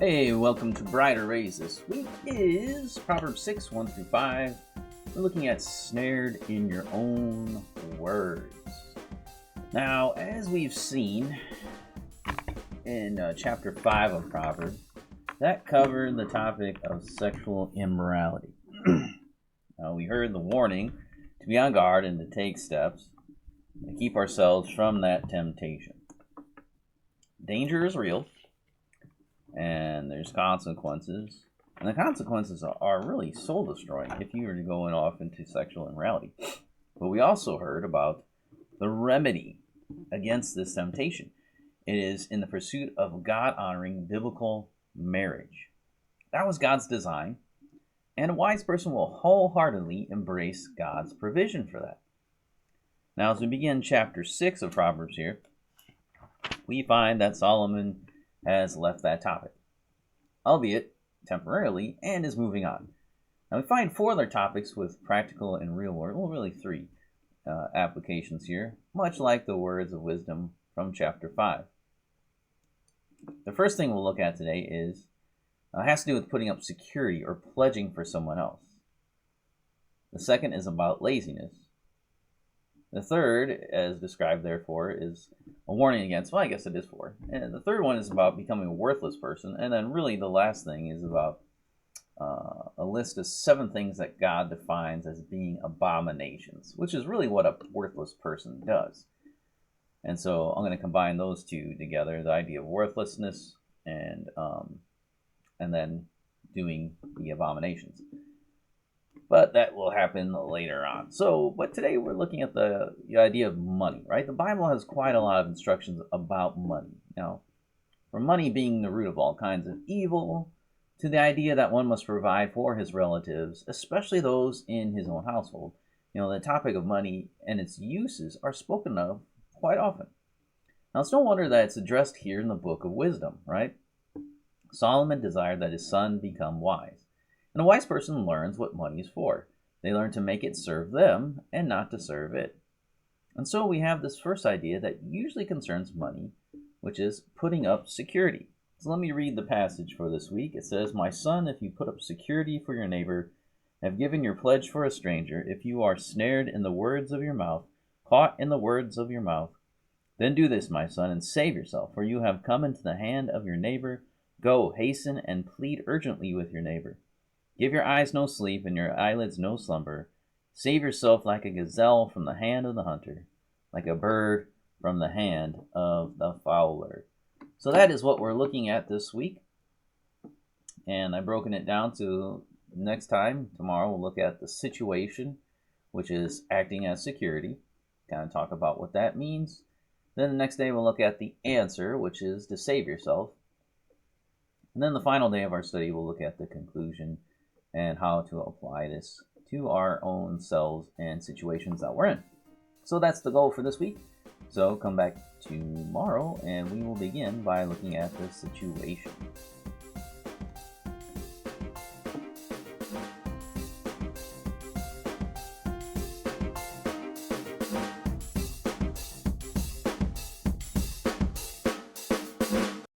Hey, welcome to Brighter Rays. This week is Proverbs 6, 1 through 5. We're looking at snared in your own words. Now, as we've seen in chapter 5 of Proverbs, that covered the topic of sexual immorality. Now, we heard the warning to be on guard and to take steps to keep ourselves from that temptation. Danger is real. And there's consequences. And the consequences are really soul-destroying if you were to go off into sexual immorality. But we also heard about the remedy against this temptation. It is in the pursuit of God-honoring biblical marriage. That was God's design. And a wise person will wholeheartedly embrace God's provision for that. Now, as we begin chapter 6 of Proverbs here, we find that Solomon has left that topic, albeit temporarily, and is moving on. Now we find four other topics with practical and real world, well, really three applications here, much like the words of wisdom from chapter 5. The first thing we'll look at today has to do with putting up security or pledging for someone else. The second is about laziness. The third, as described therefore, is a warning against, well, I guess it is four. And the third one is about becoming a worthless person. And then really the last thing is about a list of 7 things that God defines as being abominations, which is really what a worthless person does. And so I'm going to combine those two together, the idea of worthlessness and then doing the abominations. But that will happen later on. But today we're looking at the idea of money, right? The Bible has quite a lot of instructions about money. Now, from money being the root of all kinds of evil, to the idea that one must provide for his relatives, especially those in his own household. The topic of money and its uses are spoken of quite often. Now, it's no wonder that it's addressed here in the book of wisdom, right? Solomon desired that his son become wise. And a wise person learns what money is for. They learn to make it serve them and not to serve it. And so we have this first idea that usually concerns money, which is putting up security. So let me read the passage for this week. It says, "My son, if you put up security for your neighbor, have given your pledge for a stranger, if you are snared in the words of your mouth, caught in the words of your mouth, then do this, my son, and save yourself, for you have come into the hand of your neighbor. Go, hasten, and plead urgently with your neighbor. Give your eyes no sleep, and your eyelids no slumber. Save yourself like a gazelle from the hand of the hunter, like a bird from the hand of the fowler." So that is what we're looking at this week. And I've broken it down to next time. Tomorrow we'll look at the situation, which is acting as security. Kind of talk about what that means. Then the next day we'll look at the answer, which is to save yourself. And then the final day of our study we'll look at the conclusion and how to apply this to our own selves and situations that we're in. So that's the goal for this week. So come back tomorrow and we will begin by looking at the situation.